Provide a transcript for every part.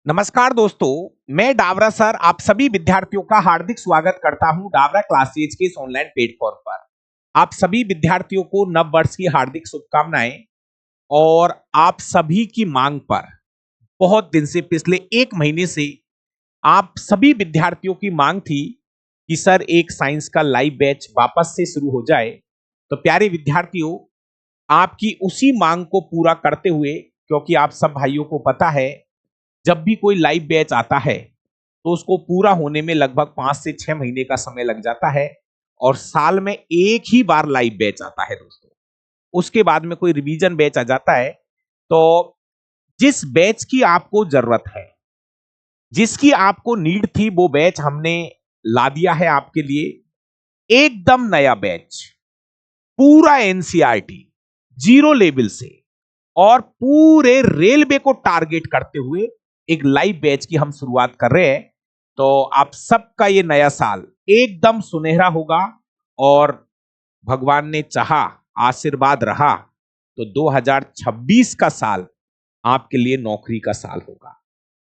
नमस्कार दोस्तों, मैं डावरा सर आप सभी विद्यार्थियों का हार्दिक स्वागत करता हूं डावरा क्लासेज के इस ऑनलाइन प्लेटफॉर्म पर। आप सभी विद्यार्थियों को नव वर्ष की हार्दिक शुभकामनाएं। और आप सभी की मांग पर बहुत दिन से पिछले एक महीने से आप सभी विद्यार्थियों की मांग थी कि सर एक साइंस का लाइव बैच वापस से शुरू हो जाए। तो प्यारे विद्यार्थियों, आपकी उसी मांग को पूरा करते हुए, क्योंकि आप सब भाइयों को पता है जब भी कोई लाइव बैच आता है तो उसको पूरा होने में लगभग 5 से 6 महीने का समय लग जाता है। और साल में एक ही बार लाइव बैच आता है दोस्तों। उसके बाद में कोई रिवीजन बैच आ जाता है। तो जिस बैच की आपको जरूरत है, जिसकी आपको नीड थी, वो बैच हमने ला दिया है आपके लिए। एकदम नया बैच, पूरा एनसीईआरटी जीरो लेवल से और पूरे रेलवे को टारगेट करते हुए एक लाइव बैच की हम शुरुआत कर रहे हैं। तो आप सबका ये नया साल एकदम सुनहरा होगा और भगवान ने चाहा, आशीर्वाद रहा तो 2026 का साल आपके लिए नौकरी का साल होगा।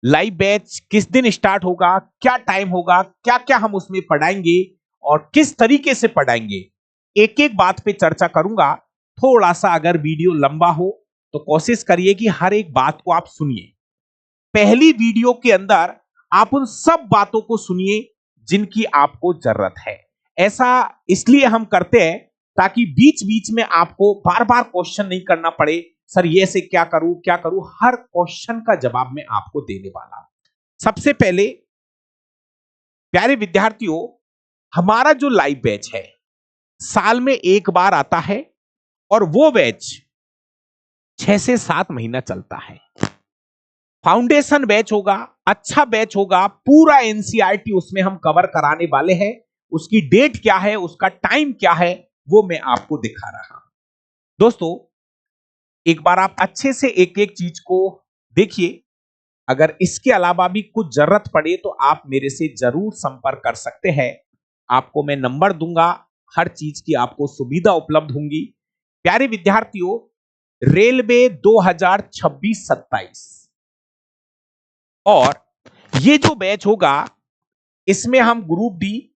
लाइव बैच किस दिन स्टार्ट होगा, क्या टाइम होगा, क्या क्या हम उसमें पढ़ाएंगे और किस तरीके से पढ़ाएंगे, एक एक बात पे चर्चा करूंगा। थोड़ा सा अगर वीडियो लंबा हो तो कोशिश करिए कि हर एक बात को आप सुनिए। पहली वीडियो के अंदर आप उन सब बातों को सुनिए जिनकी आपको जरूरत है। ऐसा इसलिए हम करते हैं ताकि बीच बीच में आपको बार बार क्वेश्चन नहीं करना पड़े, सर ये से क्या करूं क्या करूं। हर क्वेश्चन का जवाब मैं आपको देने वाला हूं। सबसे पहले प्यारे विद्यार्थियों, हमारा जो लाइव बैच है साल में एक बार आता है और वो बैच 6 से 7 महीना चलता है। फाउंडेशन बैच होगा, अच्छा बैच होगा, पूरा एनसीईआरटी उसमें हम कवर कराने वाले हैं। उसकी डेट क्या है, उसका टाइम क्या है, वो मैं आपको दिखा रहा हूं। दोस्तों, एक बार आप अच्छे से एक एक चीज को देखिए। अगर इसके अलावा भी कुछ जरूरत पड़े तो आप मेरे से जरूर संपर्क कर सकते हैं। आपको मैं नंबर दूंगा, हर चीज की आपको सुविधा उपलब्ध होंगी। प्यारे विद्यार्थियों, रेलवे 2026-27 और ये जो बैच होगा इसमें हम group D,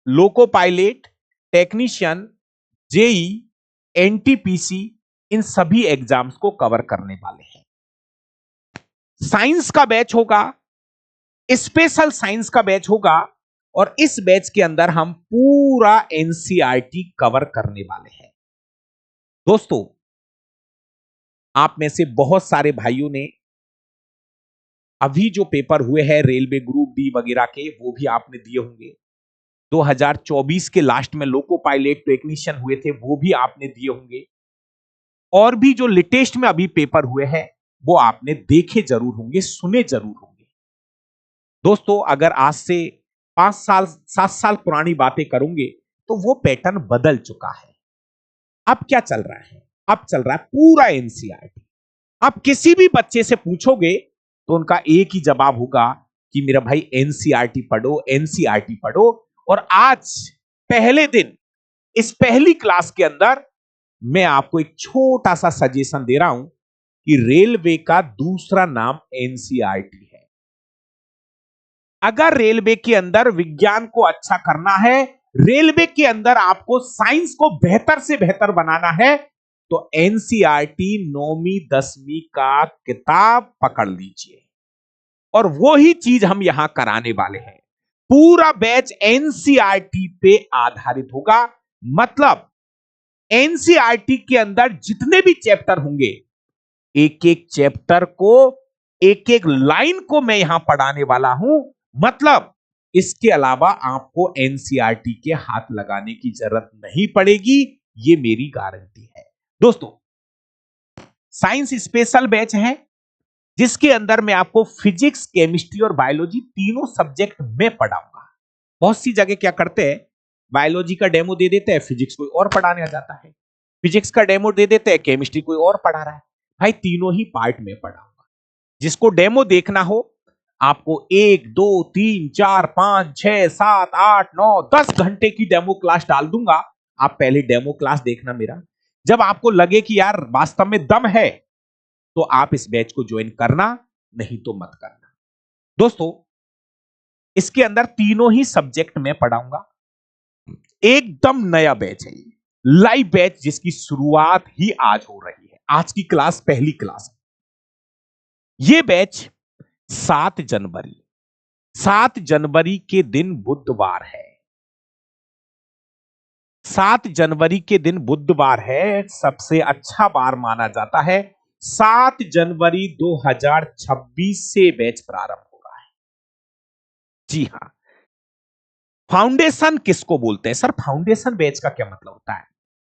loco pilot, technician, JE, NTPC, इन सभी एग्जाम्स को कवर करने वाले हैं। साइंस का बैच होगा, स्पेशल साइंस का बैच होगा और इस बैच के अंदर हम पूरा एनसीईआरटी कवर करने वाले हैं। दोस्तों, आप में से बहुत सारे भाइयों ने अभी जो पेपर हुए हैं रेलवे ग्रुप डी वगैरह के, वो भी आपने दिए होंगे। 2024 के लास्ट में लोको पायलट टेक्नीशियन हुए थे, वो भी आपने दिए होंगे। और भी जो लेटेस्ट में अभी पेपर हुए हैं वो आपने देखे जरूर होंगे, सुने जरूर होंगे। दोस्तों, अगर आज से 5 साल 7 साल पुरानी बातें करूंगे तो वो पैटर्न बदल चुका है। अब क्या चल रहा है? अब चल रहा है पूरा एनसीईआरटी। आप किसी भी बच्चे से पूछोगे तो उनका एक ही जवाब होगा कि मेरा भाई एनसीईआरटी पढ़ो, एनसीईआरटी पढ़ो। और आज पहले दिन इस पहली क्लास के अंदर मैं आपको एक छोटा सा सजेशन दे रहा हूं कि रेलवे का दूसरा नाम एनसीईआरटी है। अगर रेलवे के अंदर विज्ञान को अच्छा करना है, रेलवे के अंदर आपको साइंस को बेहतर से बेहतर बनाना है, तो एनसीईआरटी 9वीं 10वीं का किताब पकड़ लीजिए। और वो ही चीज हम यहां कराने वाले हैं। पूरा बैच एनसीईआरटी पे आधारित होगा। मतलब एनसीईआरटी के अंदर जितने भी चैप्टर होंगे, एक एक चैप्टर को, एक एक लाइन को मैं यहां पढ़ाने वाला हूं। मतलब इसके अलावा आपको एनसीईआरटी के हाथ लगाने की जरूरत नहीं पड़ेगी, ये मेरी गारंटी है। दोस्तों, साइंस स्पेशल बैच है जिसके अंदर मैं आपको फिजिक्स, केमिस्ट्री और बायोलॉजी तीनों सब्जेक्ट में पढ़ाऊंगा। बहुत सी जगह क्या करते हैं, बायोलॉजी का डेमो दे देते हैं, फिजिक्स कोई और पढ़ाने आ जाता है। फिजिक्स का डेमो दे देते हैं, केमिस्ट्री कोई और पढ़ा रहा है। भाई तीनों ही पार्ट में पढ़ाऊंगा। जिसको डेमो देखना हो, आपको 1 2 3 4 5 6 7 8 9 10 घंटे की डेमो क्लास डाल दूंगा। आप पहले डेमो क्लास देखना मेरा। जब आपको लगे कि यार वास्तव में दम है, तो आप इस बैच को ज्वाइन करना, नहीं तो मत करना। दोस्तों, इसके अंदर तीनों ही सब्जेक्ट में पढ़ाऊंगा। एकदम नया बैच है, लाइव बैच जिसकी शुरुआत ही आज हो रही है। आज की क्लास पहली क्लास है। यह बैच 7 जनवरी, 7 जनवरी के दिन बुधवार है। 7 जनवरी के दिन बुधवार है, सबसे अच्छा बार माना जाता है। 7 जनवरी 2026 से बैच प्रारंभ हो रहा है। जी हां। फाउंडेशन किसको बोलते हैं? सर, फाउंडेशन बैच का क्या मतलब होता है?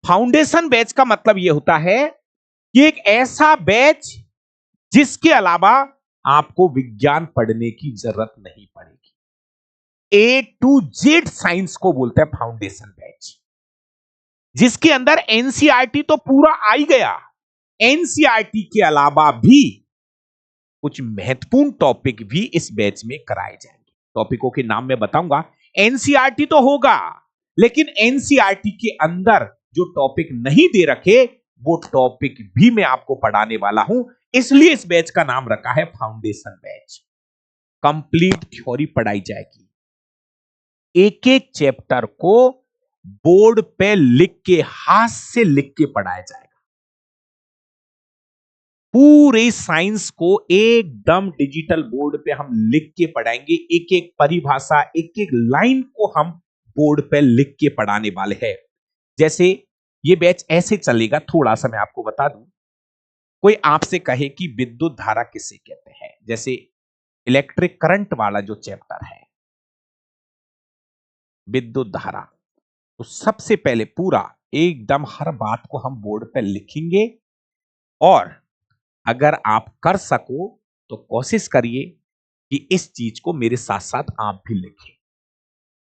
फाउंडेशन बैच का मतलब यह होता है कि एक ऐसा बैच जिसके अलावा आपको विज्ञान पढ़ने की जरूरत नहीं पड़ेगी। ए टू जेड साइंस को बोलते हैं फाउंडेशन बैच, जिसके अंदर एनसीईआरटी तो पूरा आ ही गया, एनसीईआरटी के अलावा भी कुछ महत्वपूर्ण टॉपिक भी इस बैच में कराए जाएंगे। टॉपिकों के नाम मैं बताऊंगा। एनसीईआरटी तो होगा, लेकिन एनसीईआरटी के अंदर जो टॉपिक नहीं दे रखे वो टॉपिक भी मैं आपको पढ़ाने वाला हूं। इसलिए इस बैच का नाम रखा है फाउंडेशन बैच। कंप्लीट थ्योरी पढ़ाई जाएगी। एक एक चैप्टर को बोर्ड पे लिख के, हाथ से लिख के पढ़ाया जाएगा। पूरे साइंस को एकदम डिजिटल बोर्ड पे हम लिख के पढ़ाएंगे। एक एक परिभाषा, एक एक लाइन को हम बोर्ड पे लिख के पढ़ाने वाले हैं। जैसे ये बैच ऐसे चलेगा, थोड़ा सा मैं आपको बता दूं। कोई आपसे कहे कि विद्युत धारा किसे कहते हैं, जैसे इलेक्ट्रिक करंट वाला जो चैप्टर है, विद्युत धारा, तो सबसे पहले पूरा एकदम हर बात को हम बोर्ड पे लिखेंगे। और अगर आप कर सको तो कोशिश करिए कि इस चीज को मेरे साथ साथ आप भी लिखें।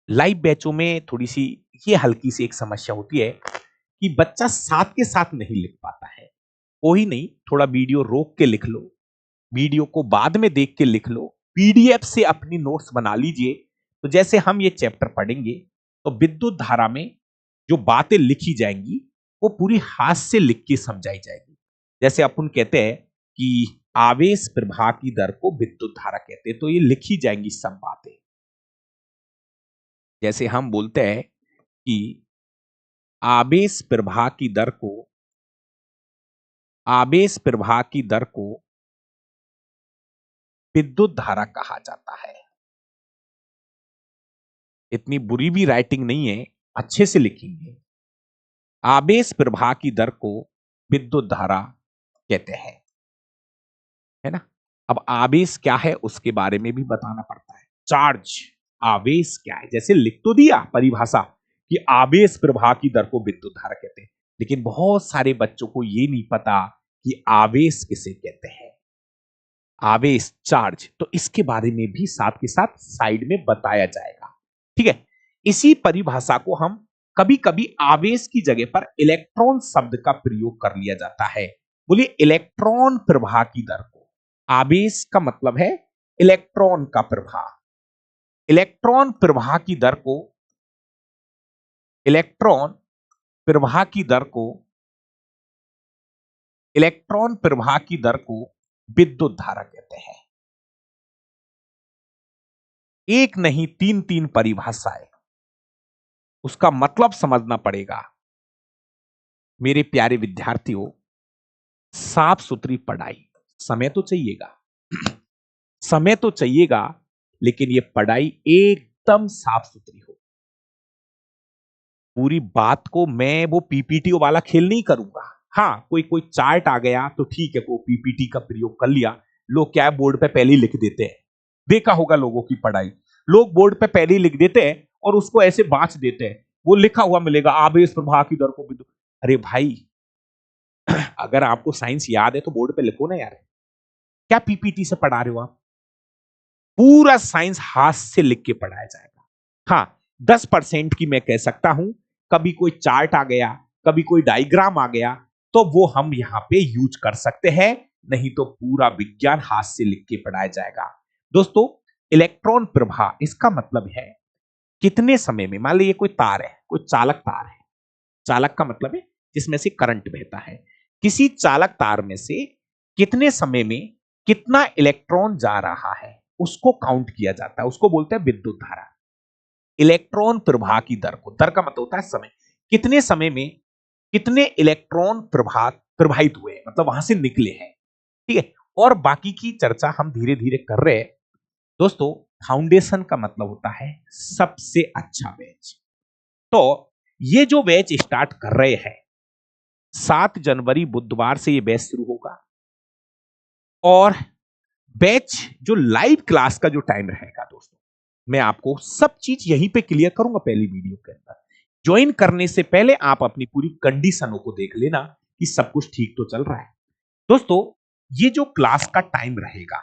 लाइव बैचों में थोड़ी सी ये हल्की सी एक समस्या होती है कि बच्चा साथ के साथ नहीं लिख पाता है। कोई नहीं, थोड़ा वीडियो रोक के लिख लो, वीडियो को बाद में देख के लिख लो, पीडीएफ से अपनी नोट्स बना लीजिए। तो जैसे हम ये चैप्टर पढ़ेंगे तो विद्युत धारा में जो बातें लिखी जाएंगी वो पूरी हाथ से लिख के समझाई जाएगी। जैसे अपन कहते हैं कि आवेश प्रवाह की दर को विद्युत धारा कहते हैं, तो ये लिखी जाएंगी सब बातें। जैसे हम बोलते हैं कि आवेश प्रवाह की दर को, आवेश प्रवाह की दर को विद्युत धारा कहा जाता है। इतनी बुरी भी राइटिंग नहीं है, अच्छे से लिखेंगे। आवेश प्रवाह की दर को विद्युत धारा कहते हैं, है ना। अब आवेश क्या है उसके बारे में भी बताना पड़ता है। चार्ज, आवेश क्या है? जैसे लिख तो दिया परिभाषा कि आवेश प्रवाह की दर को विद्युत धारा कहते हैं, लेकिन बहुत सारे बच्चों को यह नहीं पता कि आवेश किसे कहते हैं। आवेश, चार्ज, तो इसके बारे में भी साथ के साथ साइड में बताया जाएगा। ठीक है। इसी परिभाषा को हम कभी कभी आवेश की जगह पर इलेक्ट्रॉन शब्द का प्रयोग कर लिया जाता है। बोलिए, इलेक्ट्रॉन प्रवाह की दर को, आवेश का मतलब है इलेक्ट्रॉन का प्रवाह, इलेक्ट्रॉन प्रवाह की दर को, इलेक्ट्रॉन प्रवाह की दर को, इलेक्ट्रॉन प्रवाह की दर को विद्युत धारा कहते हैं। एक नहीं, तीन तीन परिभाषाएं, उसका मतलब समझना पड़ेगा। मेरे प्यारे विद्यार्थियों, साफ सुथरी पढ़ाई, समय तो चाहिएगा, समय तो चाहिएगा, लेकिन यह पढ़ाई एकदम साफ सुथरी हो। पूरी बात को मैं वो पीपीटी वाला खेल नहीं करूंगा। हां, कोई कोई चार्ट आ गया तो ठीक है, वो पीपीटी का प्रयोग कर लिया। लोग क्या है, बोर्ड पे पहले ही लिख देते हैं। देखा होगा लोगों की पढ़ाई, लोग बोर्ड पे पहले ही लिख देते हैं और उसको ऐसे बांच देते हैं। वो लिखा हुआ मिलेगा, आवेश प्रवाह की दर को विद्युत। अरे भाई, अगर आपको साइंस याद है तो बोर्ड पे लिखो ना यार, क्या पीपीटी से पढ़ा रहे हो आप? पूरा साइंस हाथ से लिख के पढ़ाया जाएगा। हाँ, 10% की मैं कह सकता हूं, कभी कोई चार्ट आ गया, कभी कोई डायग्राम आ गया, तो वो हम यहां पे यूज कर सकते हैं, नहीं तो पूरा विज्ञान हाथ से लिख के पढ़ाया जाएगा। दोस्तों, इलेक्ट्रॉन प्रवाह, इसका मतलब है कितने समय में, मान लीजिए कोई तार है, कोई चालक तार है। चालक का मतलब है जिसमें से करंट बहता है। किसी चालक तार में से कितने समय में कितना इलेक्ट्रॉन जा रहा है, उसको काउंट किया जाता है, उसको बोलते हैं विद्युत धारा। इलेक्ट्रॉन प्रवाह की दर को, दर का मतलब होता है समय, कितने समय में कितने इलेक्ट्रॉन प्रवाहित हुए, मतलब वहां से निकले हैं। ठीक है, और बाकी की चर्चा हम धीरे धीरे कर रहे हैं। दोस्तों, फाउंडेशन का मतलब होता है सबसे अच्छा बैच। तो ये जो बैच स्टार्ट कर रहे हैं, 7 जनवरी बुधवार से ये बैच शुरू होगा। और बैच जो लाइव क्लास का जो टाइम रहेगा दोस्तों, मैं आपको सब चीज यहीं पे क्लियर करूंगा पहली वीडियो के अंदर। ज्वाइन करने से पहले आप अपनी पूरी कंडीशनों को देख लेना कि सब कुछ ठीक तो चल रहा है। दोस्तों, ये जो क्लास का टाइम रहेगा,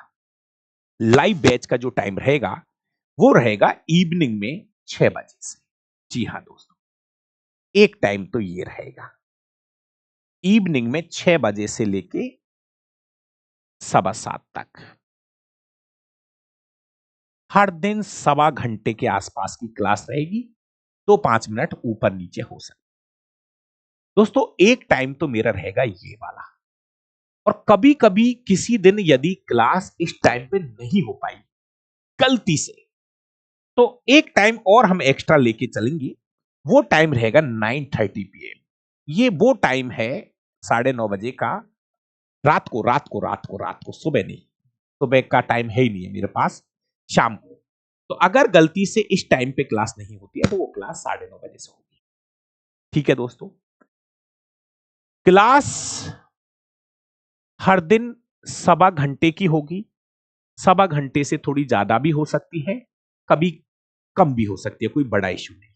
लाइव बैच का जो टाइम रहेगा, वो रहेगा इवनिंग में 6 बजे से। जी हां दोस्तों, एक टाइम तो ये रहेगा इवनिंग में 6 बजे से लेके 7:15 तक। हर दिन 1.25 घंटे के आसपास की क्लास रहेगी, तो 5 मिनट ऊपर नीचे हो सकता। दोस्तों, एक टाइम तो मेरा रहेगा ये वाला, और कभी कभी किसी दिन यदि क्लास इस टाइम पे नहीं हो पाई गलती से, तो एक टाइम और हम एक्स्ट्रा लेके चलेंगे। वो टाइम रहेगा 9:30 PM। ये वो टाइम है 9:30 बजे का, रात को, सुबह नहीं, सुबह का टाइम है ही नहीं है मेरे पास, शाम को। तो अगर गलती से इस टाइम पे क्लास नहीं होती है, तो वो क्लास 9:30 बजे से होगी। ठीक है दोस्तों, क्लास हर दिन 1.25 घंटे की होगी। 1.25 घंटे से थोड़ी ज्यादा भी हो सकती है, कभी कम भी हो सकती है, कोई बड़ा इश्यू नहीं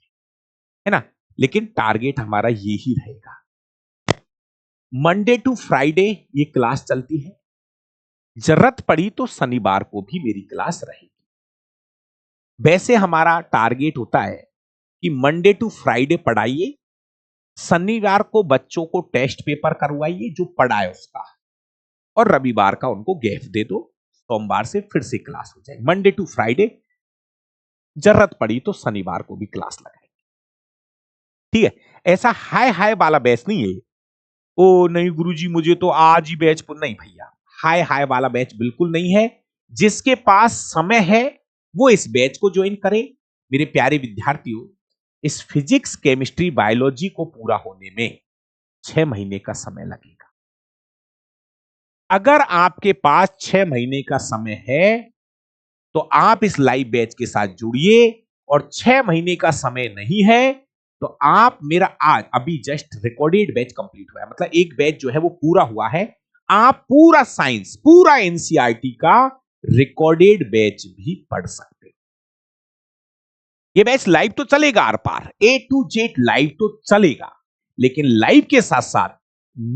है ना। लेकिन टारगेट हमारा ये ही रहेगा। मंडे टू फ्राइडे ये क्लास चलती है, जरूरत पड़ी तो शनिवार को भी मेरी क्लास रहेगी। वैसे हमारा टारगेट होता है कि मंडे टू फ्राइडे पढ़ाइए, शनिवार को बच्चों को टेस्ट पेपर करवाइए जो पढ़ा है उसका, और रविवार का उनको गैप दे दो, सोमवार से फिर से क्लास हो जाए। मंडे टू फ्राइडे, जरूरत पड़ी तो शनिवार को भी क्लास लगाएंगे। ठीक है, ऐसा हाय हाय वाला बैच नहीं है। ओ नहीं गुरुजी, मुझे तो आज ही बैच पर, नहीं भैया, हाय हाय वाला बैच बिल्कुल नहीं है। जिसके पास समय है वो इस बैच को ज्वाइन करे। मेरे प्यारे विद्यार्थियों, इस फिजिक्स केमिस्ट्री बायोलॉजी को पूरा होने में 6 महीने का समय लगेगा। अगर आपके पास 6 महीने का समय है, तो आप इस लाइव बैच के साथ जुड़िए, और 6 महीने का समय नहीं है तो आप मेरा आज अभी जस्ट रिकॉर्डेड बैच कंप्लीट हुआ है, मतलब एक बैच जो है वो पूरा हुआ है। आप पूरा साइंस, पूरा एनसीईआरटी का रिकॉर्डेड बैच भी पढ़ सकते हैं। ये बैच लाइव तो चलेगा, आर पार A to Z लाइव तो चलेगा, लेकिन लाइव के साथ साथ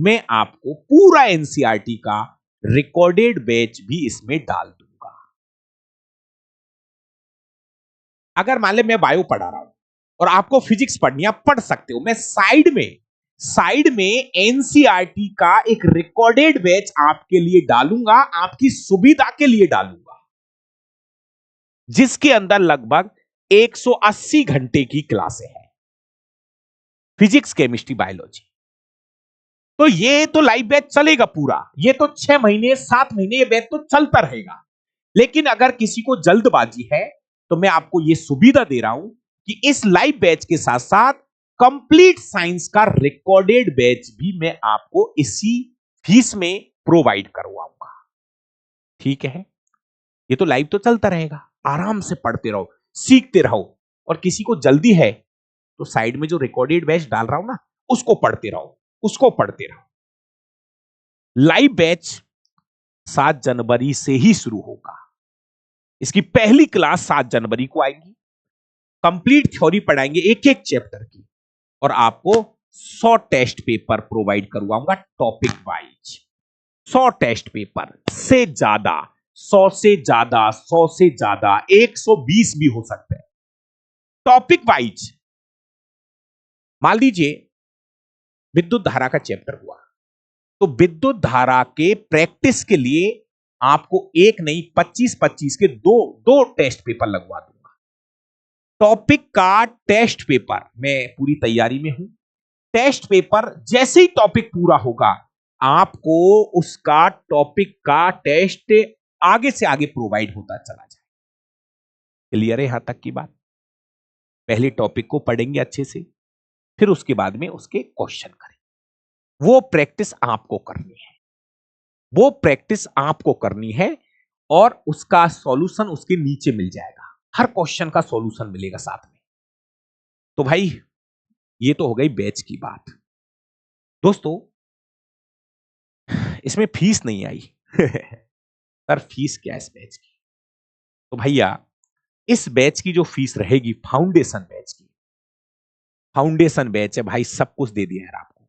मैं आपको पूरा एनसीईआरटी का रिकॉर्डेड बैच भी इसमें डाल दूंगा। अगर मान ले मैं बायो पढ़ा रहा हूं और आपको फिजिक्स पढ़नी, आप पढ़ सकते हो। मैं साइड में एनसीईआरटी का एक रिकॉर्डेड बैच आपके लिए डालूंगा, आपकी सुविधा के लिए डालूंगा, जिसके अंदर लगभग 180 घंटे की क्लासें हैं, फिजिक्स केमिस्ट्री बायोलॉजी। तो ये तो लाइव बैच चलेगा पूरा, ये तो 6 महीने 7 महीने ये बैच तो चलता रहेगा। लेकिन अगर किसी को जल्दबाजी है, तो मैं आपको यह सुविधा दे रहा हूं कि इस लाइव बैच के साथ साथ कंप्लीट साइंस का रिकॉर्डेड बैच भी मैं आपको इसी फीस में प्रोवाइड करवाऊंगा। ठीक है, ये तो लाइव तो चलता रहेगा, आराम से पढ़ते रहो, सीखते रहो, और किसी को जल्दी है तो साइड में जो रिकॉर्डेड बैच डाल रहा हूं ना, उसको पढ़ते रहो, उसको पढ़ते रहो। लाइव बैच 7 जनवरी से ही शुरू होगा। इसकी पहली क्लास 7 जनवरी को आएगी। कंप्लीट थ्योरी पढ़ाएंगे एक एक चैप्टर की, और आपको 100 टेस्ट पेपर प्रोवाइड करवाऊंगा टॉपिक वाइज। 100 टेस्ट पेपर से ज्यादा, 100 से ज्यादा, 100 से ज्यादा, 120 भी हो सकते हैं टॉपिक वाइज। मान लीजिए विद्युत धारा का चैप्टर हुआ, तो विद्युत धारा के प्रैक्टिस के लिए आपको एक नहीं 25-25 के दो टेस्ट पेपर लगवा दूंगा। टॉपिक का टेस्ट पेपर, मैं पूरी तैयारी में हूं। टेस्ट पेपर जैसे ही टॉपिक पूरा होगा, आपको उसका टॉपिक का टेस्ट आगे से आगे प्रोवाइड होता चला जाए। क्लियर है यहां तक की बात? पहले टॉपिक को पढ़ेंगे अच्छे से, फिर उसके बाद में उसके क्वेश्चन करेंगे। वो प्रैक्टिस आपको करनी है, वो प्रैक्टिस आपको करनी है, और उसका सॉल्यूशन उसके नीचे मिल जाएगा। हर क्वेश्चन का सॉल्यूशन मिलेगा साथ में। तो भाई ये तो हो गई बैच की बात। दोस्तों इसमें फीस नहीं आई सर फीस क्या है इस बैच की? तो भैया इस बैच की जो फीस रहेगी, फाउंडेशन बैच की, फाउंडेशन बैच है भाई, सब कुछ दे दिया है आपको।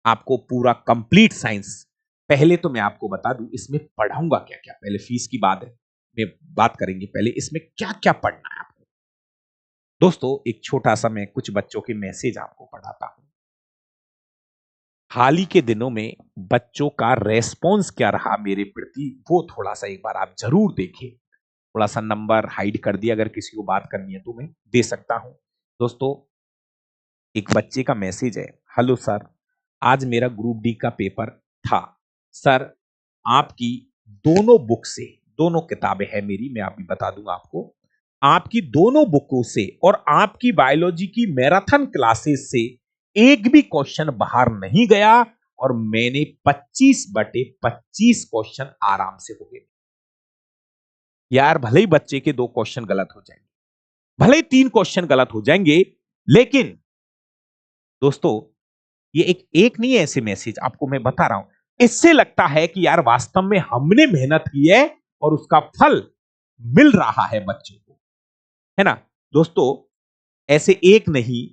आपको पूरा कंप्लीट साइंस। पहले तो मैं आपको बता दूं इसमें पढ़ाऊंगा क्या क्या, पहले फीस की बात है, मैं बात करेंगे पहले इसमें क्या क्या पढ़ना है आपको। दोस्तों एक छोटा सा मैं कुछ बच्चों के मैसेज आपको पढ़ाता हूं। हाल ही के दिनों में बच्चों का रेस्पॉन्स क्या रहा मेरे प्रति, वो थोड़ा सा एक बार आप जरूर देखें। थोड़ा सा नंबर हाइड कर दिया, अगर किसी को बात करनी है तो मैं दे सकता हूं। दोस्तों एक बच्चे का मैसेज है, हेलो सर, आज मेरा ग्रुप डी का पेपर था। सर आपकी दोनों बुक से, दोनों किताबें हैं मेरी, मैं अभी बता दूंगा आपको, आपकी दोनों बुकों से और आपकी बायोलॉजी की मैराथन क्लासेस से एक भी क्वेश्चन बाहर नहीं गया, और मैंने 25/25 क्वेश्चन आराम से हो गए। यार भले ही बच्चे के 2 क्वेश्चन गलत हो जाएंगे, भले ही 3 क्वेश्चन गलत हो जाएंगे, लेकिन दोस्तों ये एक एक नहीं है, ऐसे मैसेज आपको मैं बता रहा हूं, इससे लगता है कि यार वास्तव में हमने मेहनत की है और उसका फल मिल रहा है बच्चों को, है ना। दोस्तों ऐसे एक नहीं,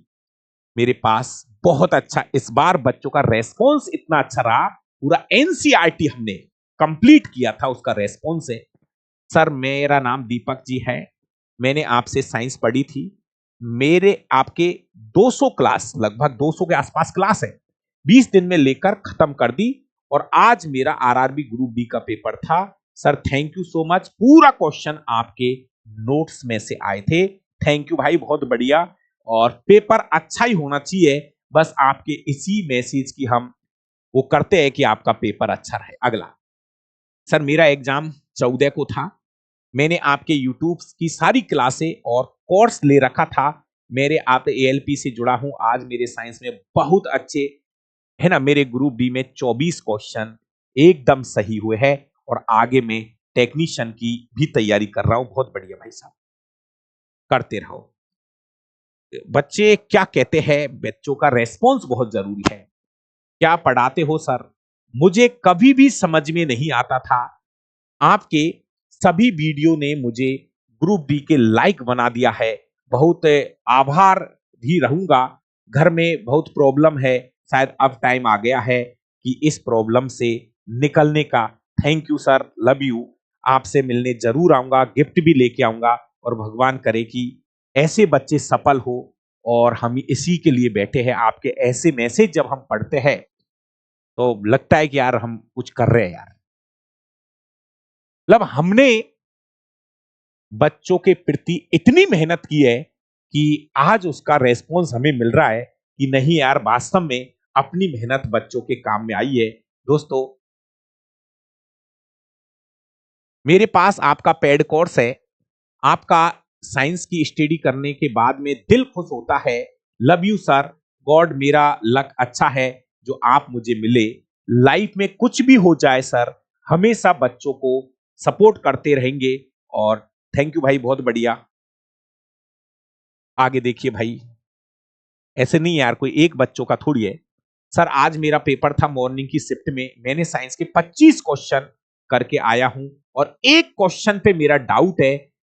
मेरे पास बहुत अच्छा इस बार बच्चों का रेस्पॉन्स इतना अच्छा रहा, पूरा एनसीईआरटी हमने कंप्लीट किया था, उसका रेस्पॉन्स है। सर मेरा नाम दीपक जी है, मैंने आपसे साइंस पढ़ी थी, मेरे आपके 200 क्लास, लगभग 200 के आसपास क्लास है, 20 दिन में लेकर खत्म कर दी, और आज मेरा आरआरबी ग्रुप डी का पेपर था। Sir thank you so much, पूरा क्वेश्चन आपके नोट्स में से आए थे। थैंक यू भाई, बहुत बढ़िया, और पेपर अच्छा ही होना चाहिए, बस आपके इसी मैसेज की हम वो करते हैं कि आपका पेपर अच्छा रहे। अगला, सर मेरा एग्जाम 14 को था, मैंने आपके यूट्यूब की सारी क्लासें और कोर्स ले रखा था, मेरे आप एएलपी से जुड़ा हूं, आज मेरे साइंस में बहुत अच्छे, है ना, मेरे ग्रुप बी में 24 क्वेश्चन एकदम सही हुए हैं, और आगे मैं टेक्नीशियन की भी तैयारी कर रहा हूं। बहुत बढ़िया भाई साहब, करते रहो। बच्चे क्या कहते हैं, बच्चों का रेस्पॉन्स बहुत जरूरी है। क्या पढ़ाते हो सर, मुझे कभी भी समझ में नहीं आता था, आपके सभी वीडियो ने मुझे ग्रुप डी के लाइक बना दिया है, बहुत आभार भी रहूंगा। घर में बहुत प्रॉब्लम है, शायद अब टाइम आ गया है कि इस प्रॉब्लम से निकलने का। Thank you sir, love you, आपसे मिलने जरूर आऊंगा, गिफ्ट भी लेके आऊंगा, और भगवान करे कि ऐसे बच्चे सफल हो, और हम इसी के लिए बैठे हैं। आपके ऐसे मैसेज जब हम पढ़ते हैं तो लगता है कि यार हम कुछ कर रहे हैं यार, मतलब हमने बच्चों के प्रति इतनी मेहनत की है कि आज उसका रेस्पॉन्स हमें मिल रहा है कि नहीं यार, वास्तव में अपनी मेहनत बच्चों के काम में आई है। दोस्तों मेरे पास आपका पेड कोर्स है, आपका साइंस की स्टडी करने के बाद में दिल खुश होता है। लव यू सर, गॉड, मेरा लक अच्छा है जो आप मुझे मिले। लाइफ में कुछ भी हो जाए सर, हमेशा बच्चों को सपोर्ट करते रहेंगे, और थैंक यू भाई, बहुत बढ़िया। आगे देखिए भाई, ऐसे नहीं यार, कोई एक बच्चों का थोड़ी है। सर आज मेरा पेपर था मॉर्निंग की शिफ्ट में, मैंने साइंस के 25 क्वेश्चन करके आया हूं, और एक क्वेश्चन पे मेरा डाउट है,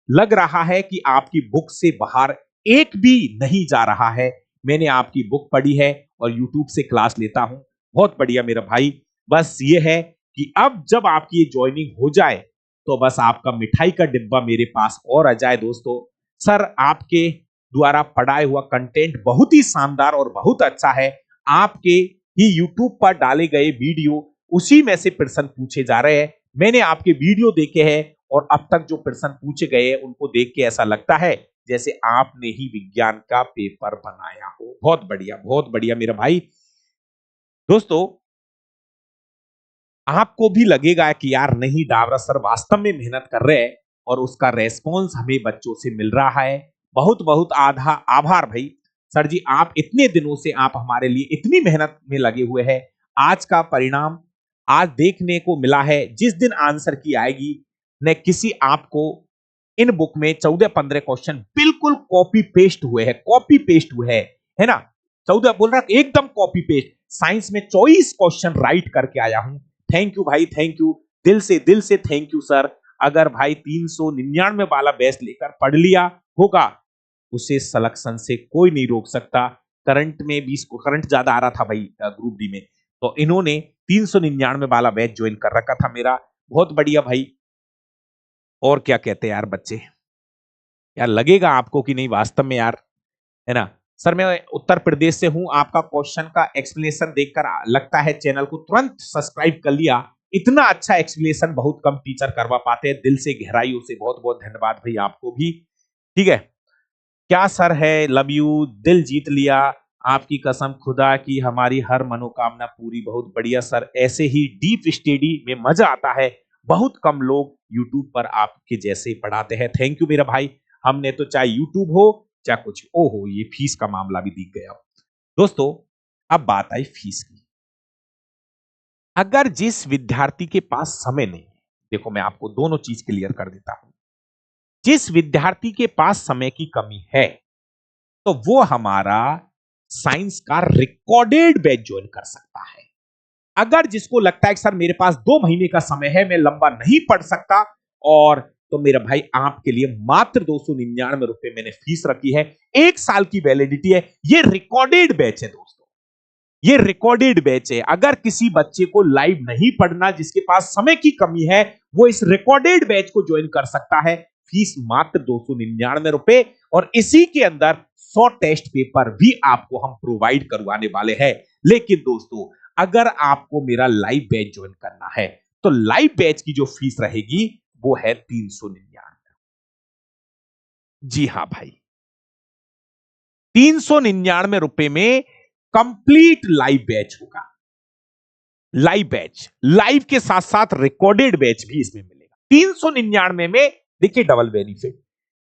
लग रहा है कि आपकी बुक से बाहर एक भी नहीं जा रहा है। मैंने आपकी बुक पढ़ी है और यूट्यूब से क्लास लेता हूं। बहुत बढ़िया मेरा भाई, बस ये है कि अब जब आपकी ये ज्वाइनिंग हो जाए तो बस आपका मिठाई का डिब्बा मेरे पास और आ जाए। दोस्तों सर आपके द्वारा पढ़ाया हुआ कंटेंट बहुत ही शानदार और बहुत अच्छा है, आपके ही यूट्यूब पर डाले गए वीडियो उसी में से प्रश्न पूछे जा रहे हैं। मैंने आपके वीडियो देखे हैं, और अब तक जो प्रश्न पूछे गए हैं उनको देख के ऐसा लगता है जैसे आपने ही विज्ञान का पेपर बनाया हो। बहुत बढ़िया, बहुत बढ़िया मेरा भाई। दोस्तों आपको भी लगेगा कि यार नहीं, डावरा सर वास्तव में मेहनत कर रहे हैं और उसका रेस्पॉन्स हमें बच्चों से मिल रहा है। बहुत बहुत आधा आभार भाई। सर जी, आप इतने दिनों से आप हमारे लिए इतनी मेहनत में लगे हुए हैं। आज का परिणाम आज देखने को मिला है। जिस दिन आंसर की आएगी, न किसी आपको इन बुक में 14-15 क्वेश्चन बिल्कुल कॉपी पेस्ट हुए हैं, कॉपी पेस्ट हुए हैं, है ना। 14 बोल रहा एकदम कॉपी पेस्ट। साइंस में 24 क्वेश्चन राइट करके आया हूं। थैंक यू भाई, थैंक यू, दिल से थैंक यू सर। अगर भाई 399 वाला बैच लेकर पढ़ लिया होगा, उसे सिलेक्शन से कोई नहीं रोक सकता। करंट में 20 को करंट ज्यादा आ रहा था भाई ग्रुप डी में, तो इन्होंने 399 वाला बैच ज्वाइन कर रखा था मेरा। बहुत बढ़िया भाई। और क्या कहते हैं यार बच्चे, यार लगेगा आपको कि नहीं वास्तव में यार, है ना। सर मैं उत्तर प्रदेश से हूं। आपका क्वेश्चन का एक्सप्लेनेशन देखकर लगता है चैनल को तुरंत सब्सक्राइब कर लिया। इतना अच्छा एक्सप्लेनेशन बहुत कम टीचर करवा पाते हैं। दिल से गहराइयों से बहुत बहुत धन्यवाद भाई आपको भी। ठीक है, क्या सर है, लव यू, दिल जीत लिया, आपकी कसम खुदा की हमारी हर मनोकामना पूरी। बहुत बढ़िया सर, ऐसे ही डीप स्टडी में मजा आता है। बहुत कम लोग यूट्यूब पर आपके जैसे पढ़ाते हैं। थैंक यू मेरा भाई। हमने तो चाहे यूट्यूब हो चाहे कुछ, ओहो ये फीस का मामला भी दिख गया। दोस्तों, अब बात आई फीस की। अगर जिस विद्यार्थी के पास समय नहीं है, देखो मैं आपको दोनों चीज क्लियर कर देता हूं। जिस विद्यार्थी के पास समय की कमी है, तो वो हमारा साइंस का रिकॉर्डेड बैच ज्वाइन कर सकता है। अगर जिसको लगता है कि सर मेरे पास 2 महीने का समय है, मैं लंबा नहीं पढ़ सकता, और तो मेरा भाई आपके लिए मात्र 299 रुपए मैंने फीस रखी है। 1 साल की वैलिडिटी है। ये रिकॉर्डेड बैच है दोस्तों, ये रिकॉर्डेड बैच है। अगर किसी बच्चे को लाइव नहीं पढ़ना, जिसके पास समय की कमी है, वो इस रिकॉर्डेड बैच को ज्वाइन कर सकता है। फीस मात्र 299 रुपए, और इसी के अंदर 100 टेस्ट पेपर भी आपको हम प्रोवाइड करवाने वाले हैं। लेकिन दोस्तों, अगर आपको मेरा लाइव बैच ज्वाइन करना है, तो लाइव बैच की जो फीस रहेगी वो है 399। जी हाँ भाई, 399 रुपए में कंप्लीट लाइव बैच होगा। लाइव बैच, लाइव के साथ साथ रिकॉर्डेड बैच भी इसमें मिलेगा। 399 में देखिए डबल बेनिफिट।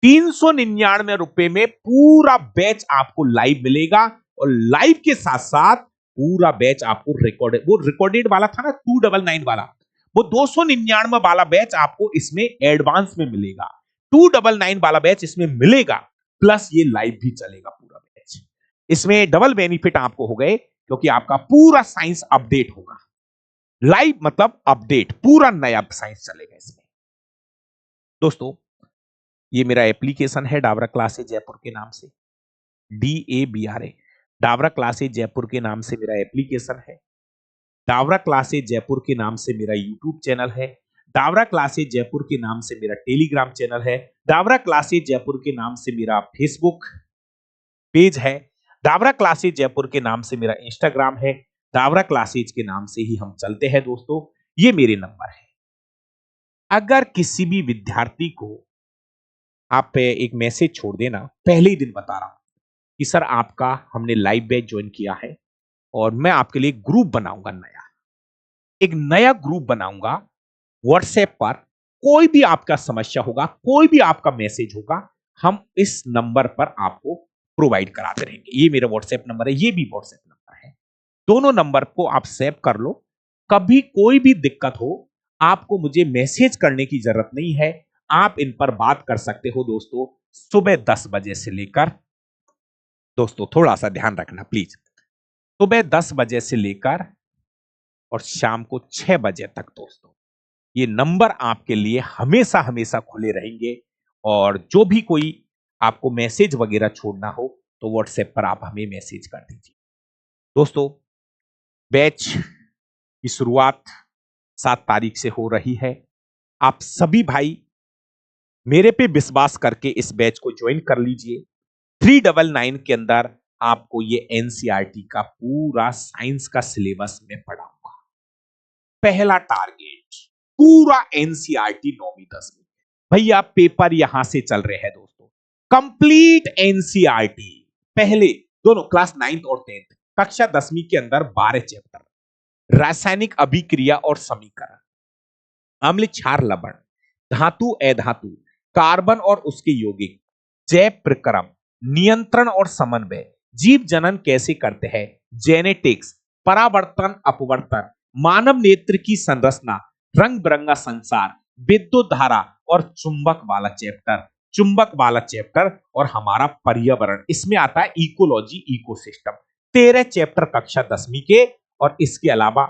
399 रुपए में पूरा बैच आपको लाइव मिलेगा, और लाइव के साथ साथ पूरा बैच आपको रिकॉर्डेड, वो रिकॉर्डेड वाला था ना 299 वाला, वो 299 वाला बैच आपको इसमें एडवांस में मिलेगा। 299 वाला बैच इसमें मिलेगा, प्लस ये लाइव भी चलेगा पूरा बैच। इसमें डबल बेनिफिट आपको हो गए, क्योंकि आपका पूरा साइंस अपडेट होगा। लाइव मतलब अपडेट, पूरा नया साइंस चलेगा इसमें। दोस्तों, ये मेरा एप्लीकेशन है डावरा क्लासेज जयपुर के नाम से, DABRA, डावरा क्लासेज जयपुर के नाम से मेरा एप्लीकेशन है। डावरा क्लासेज जयपुर के नाम से मेरा यूट्यूब चैनल है। डावरा क्लासेज जयपुर के नाम से मेरा टेलीग्राम चैनल है। डावरा क्लासेज जयपुर के नाम से मेरा फेसबुक पेज है। डावरा क्लासेज जयपुर के नाम से मेरा इंस्टाग्राम है। डावरा क्लासेज के नाम से ही हम चलते हैं दोस्तों। ये मेरे नंबर है। अगर किसी भी विद्यार्थी को आप एक मैसेज छोड़ देना, पहले ही दिन बता रहा हूं कि सर आपका हमने लाइव बैच ज्वाइन किया है, और मैं आपके लिए ग्रुप बनाऊंगा, नया एक नया ग्रुप बनाऊंगा व्हाट्सएप पर। कोई भी आपका समस्या होगा, कोई भी आपका मैसेज होगा, हम इस नंबर पर आपको प्रोवाइड कराते रहेंगे। ये मेरा व्हाट्सएप नंबर है, ये भी व्हाट्सएप नंबर है। दोनों नंबर को आप सेव कर लो। कभी कोई भी दिक्कत हो, आपको मुझे मैसेज करने की जरूरत नहीं है। आप इन पर बात कर सकते हो दोस्तों, सुबह 10 बजे से लेकर, दोस्तों थोड़ा सा ध्यान रखना प्लीज, सुबह 10 बजे से लेकर और शाम को 6 बजे तक दोस्तों, ये नंबर आपके लिए हमेशा हमेशा खुले रहेंगे। और जो भी कोई आपको मैसेज वगैरह छोड़ना हो, तो व्हाट्सएप पर आप हमें मैसेज कर दीजिए। दोस्तों, बैच की शुरुआत 7 तारीख से हो रही है। आप सभी भाई मेरे पे विश्वास करके इस बैच को ज्वाइन कर लीजिए। 399 के अंदर आपको ये एनसीईआरटी का पूरा साइंस का सिलेबस में पढ़ाऊंगा। पहला टारगेट पूरा एनसीईआरटी 9वीं 10वीं। भैया पेपर यहां से चल रहे हैं दोस्तों, कंप्लीट एनसीईआरटी, पहले दोनों क्लास 9th और 10th, कक्षा 10वीं के अंदर 12 चैप्टर, रासायनिक अभिक्रिया और समीकरण, अम्ल क्षार लवण, धातु अधातु, कार्बन और उसके यौगिक, जैव प्रक्रम, नियंत्रण और समन्वय, जीव जनन कैसे करते हैं, जेनेटिक्स, परावर्तन अपवर्तन, मानव नेत्र की संरचना, रंग बिरंगा संसार, विद्युत धारा और चुंबक वाला चैप्टर और हमारा पर्यावरण, इसमें आता है इकोलॉजी इकोसिस्टम। 13 चैप्टर कक्षा 10वीं के, और इसके अलावा